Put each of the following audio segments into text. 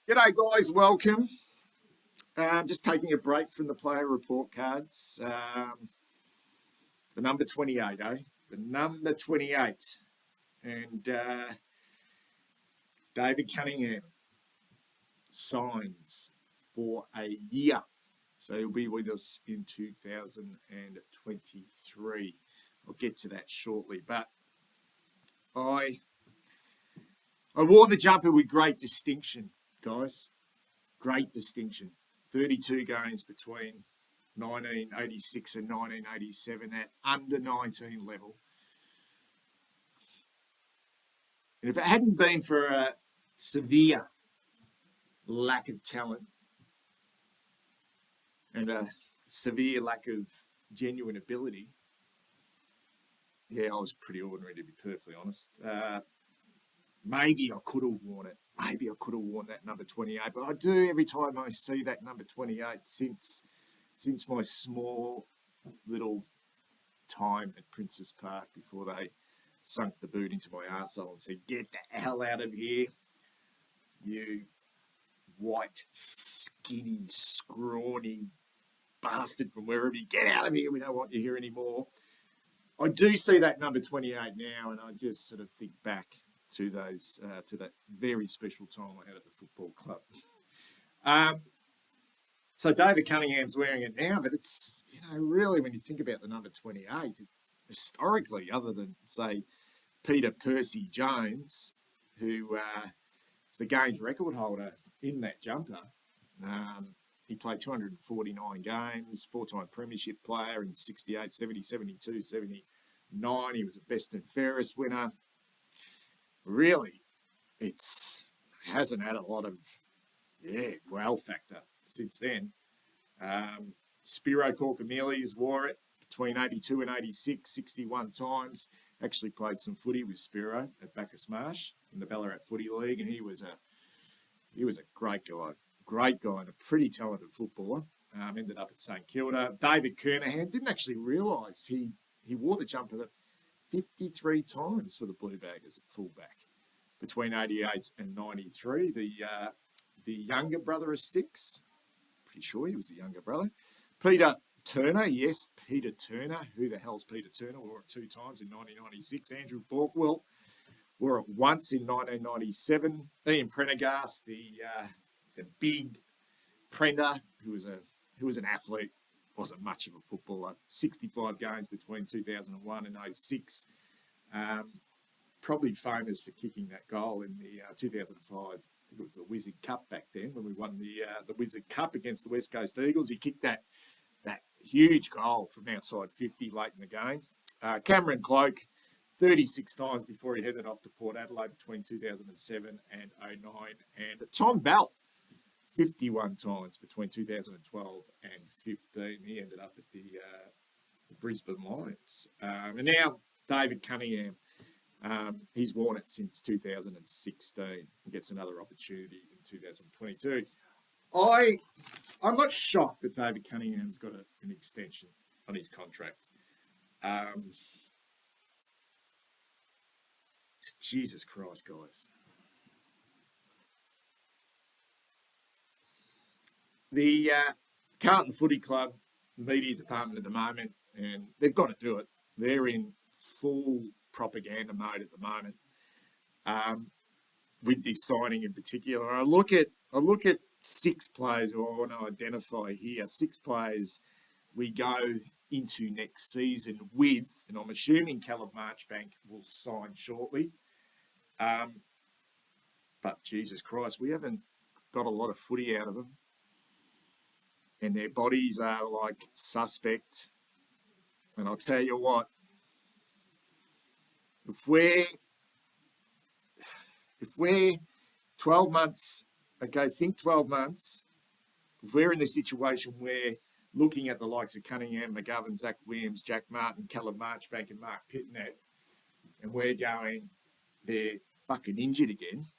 G'day, guys. Welcome. Just taking a break from the player report cards. The number 28, eh? The number 28. And David Cunningham signs for a year. So he'll be with us in 2023. I'll get to that shortly. But I wore the jumper with great distinction, guys. Great distinction. 32 games between 1986 and 1987 at under 19 level. And if it hadn't been for a severe lack of talent and a severe lack of genuine ability, yeah, I was pretty ordinary, to be perfectly honest. Maybe I could have worn it. Maybe I could have worn that number 28, but I do every time I see that number 28 since my small little time at Princess Park before they sunk the boot into my arsehole and said, "Get the hell out of here, you white, skinny, scrawny bastard from wherever you get out of here. We don't want you here anymore." I do see that number 28 now, and I just sort of think back to those to that very special time I had at the football club. So David Cunningham's wearing it now, but it's, really when you think about the number 28, historically, other than, say, Peter Percy Jones, who is the games record holder in that jumper. He played 249 games, four-time premiership player in 68, 70, 72, 79. He was a best and fairest winner. Really, it hasn't had a lot of, wow factor since then. Spiro Corkamelias wore it between 82 and 86, 61 times. Actually played some footy with Spiro at Bacchus Marsh in the Ballarat Footy League, and he was a great guy and a pretty talented footballer. Ended up at St Kilda. David Cunningham didn't actually realise he wore the jumper 53 times for the Blue Baggers at fullback between 88 and 93. The younger brother of Sticks, pretty sure he was the younger brother. Peter Turner, yes, Peter Turner. Who the hell's Peter Turner? Wore it two times in 1996. Andrew Borkwell wore it once in 1997. Ian Prendergast, the big Prender, who was an athlete, wasn't much of a footballer. 65 games between 2001 and 06. Probably famous for kicking that goal in the 2005. I think it was the Wizard Cup back then when we won the Wizard Cup against the West Coast Eagles. He kicked that huge goal from outside 50 late in the game. Cameron Cloak, 36 times before he headed off to Port Adelaide between 2007 and 09. And Tom Bell, 51 times between 2012 and 15. He ended up at the Brisbane Lions. And now David Cunningham, he's worn it since 2016 and gets another opportunity in 2022. I'm not shocked that David Cunningham's got an extension on his contract. Jesus Christ, guys. The Carlton Footy Club media department at the moment, and they've got to do it. They're in full propaganda mode at the moment with this signing in particular. I look at six players who I want to identify here. Six players we go into next season with, and I'm assuming Callum Marchbank will sign shortly. But Jesus Christ, we haven't got a lot of footy out of them. And their bodies are like suspect. And I'll tell you what, if we're 12 months, okay, think 12 months, if we're in the situation where looking at the likes of Cunningham, McGovern, Zach Williams, Jack Martin, Callum Marchbank and Mark Pitnet, and we're going, they're fucking injured again,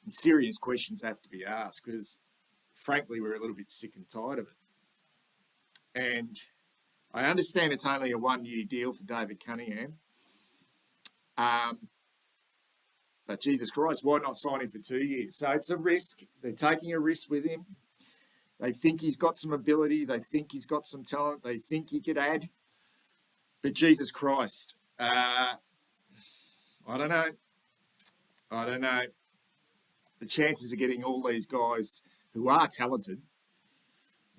and serious questions have to be asked because, frankly, we're a little bit sick and tired of it. And I understand it's only a one-year deal for David Cunningham. But But Jesus Christ, why not sign him for 2 years? So it's a risk. They're taking a risk with him. They think he's got some ability. They think he's got some talent. They think he could add. But Jesus Christ, I don't know. I don't know. The chances of getting all these guys who are talented,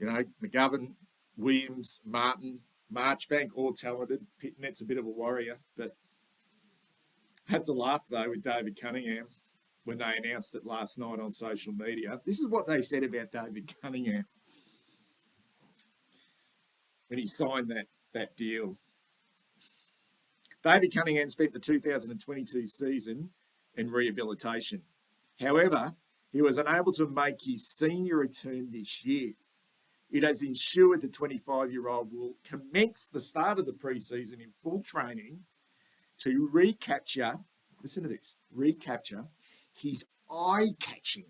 McGovern, Williams, Martin, Marchbank, all talented. Pitnet's a bit of a warrior, but had to laugh, though, with David Cunningham when they announced it last night on social media. This is what they said about David Cunningham when he signed that deal. David Cunningham spent the 2022 season in rehabilitation. However, he was unable to make his senior return this year. It has ensured the 25-year-old will commence the start of the pre-season in full training to recapture his eye-catching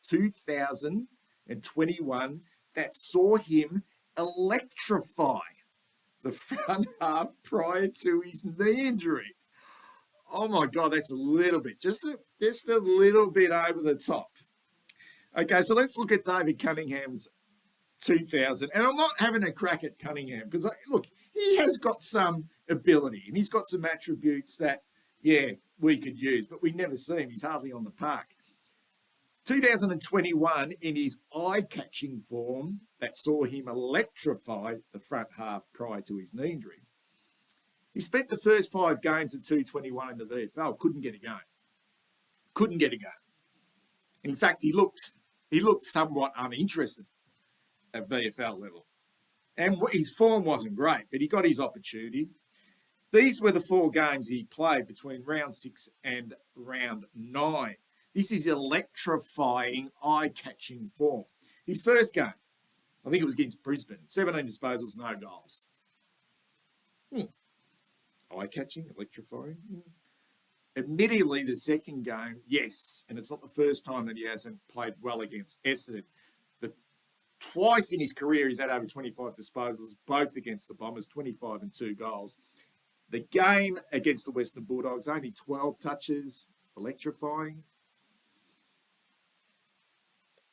2021 that saw him electrify the front half prior to his knee injury. Oh my God, that's a little bit, just a little bit over the top. Okay, so let's look at David Cunningham's 2000. And I'm not having a crack at Cunningham because, look, he has got some ability and he's got some attributes that, we could use, but we never see him. He's hardly on the park. 2021, in his eye-catching form that saw him electrify the front half prior to his knee injury. He spent the first 5 games at 221 in the VFL, couldn't get a game. In fact, he looked somewhat uninterested at VFL level. And his form wasn't great, but he got his opportunity. These were the 4 games he played between round 6 and round 9. This is electrifying, eye-catching form. His first game, I think it was against Brisbane, 17 disposals, no goals. Eye-catching, electrifying. Admittedly, the second game, yes, and it's not the first time that he hasn't played well against Essendon. But twice in his career, he's had over 25 disposals, both against the Bombers, 25 and 2 goals. The game against the Western Bulldogs, only 12 touches, electrifying.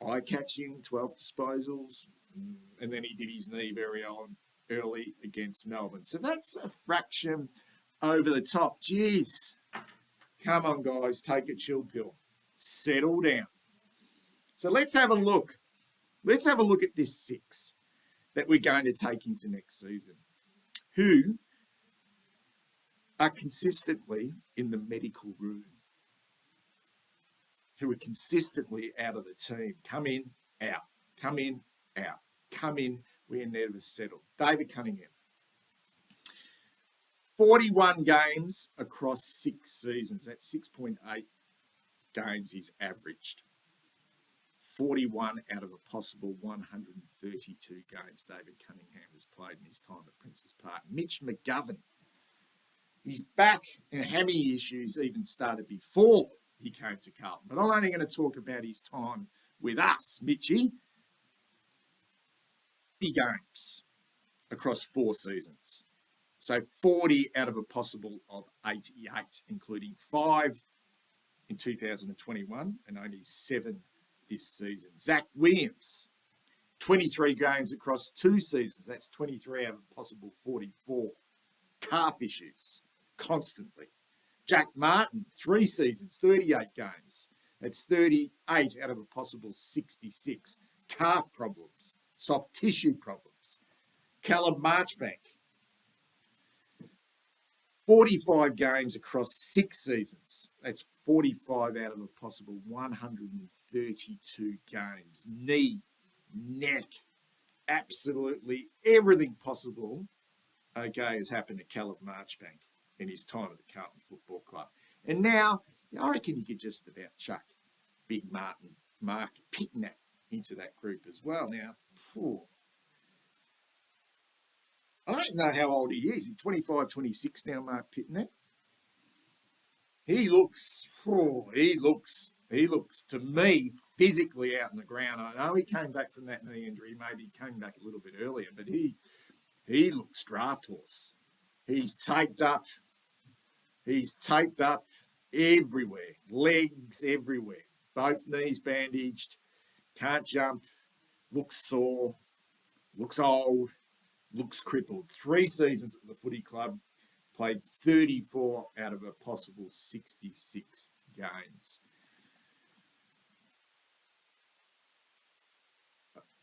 Eye-catching, 12 disposals. And then he did his knee very early against Melbourne. So that's a fraction over the top. Jeez. Come on, guys, take a chill pill. Settle down. So let's have a look. Let's have a look at this 6 that we're going to take into next season, who are consistently in the medical room, who are consistently out of the team. Come in, out. Come in, out. Come in, we're never settled. David Cunningham. 41 games across 6 seasons. That's 6.8 games he's averaged. 41 out of a possible 132 games David Cunningham has played in his time at Princes Park. Mitch McGovern. His back and hammy issues even started before he came to Carlton. But I'm only going to talk about his time with us, Mitchie. 50 games across 4 seasons. So 40 out of a possible of 88, including 5 in 2021 and only 7 this season. Zach Williams, 23 games across 2 seasons. That's 23 out of a possible 44. Calf issues, constantly. Jack Martin, 3 seasons, 38 games. That's 38 out of a possible 66. Calf problems, soft tissue problems. Callum Marchbank, 45 games across 6 seasons. That's 45 out of a possible 132 games. Knee, neck, absolutely everything possible, has happened to Callum Marchbank in his time at the Carlton Football Club. And now, I reckon you could just about chuck Big Mark Pitnett into that group as well. Now, I don't know how old he is. He's 25, 26 now, Mark Pitnett. He looks to me physically out on the ground. I know he came back from that knee injury. Maybe he came back a little bit earlier, but he looks draft horse. He's taped up. everywhere, legs everywhere, both knees bandaged, can't jump, looks sore, looks old, looks crippled. 3 seasons at the footy club, played 34 out of a possible 66 games.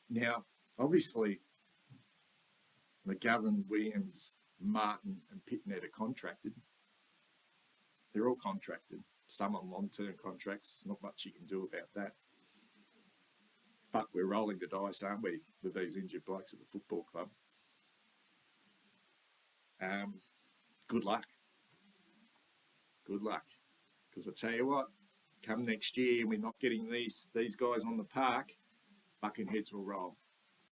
Now, obviously, McGovern, Williams, Martin, and Pitnet are contracted. They're all contracted. Some on long-term contracts. There's not much you can do about that. Fuck, we're rolling the dice, aren't we, with these injured blokes at the football club? Good luck. Good luck. Because I tell you what, come next year, we're not getting these guys on the park, fucking heads will roll.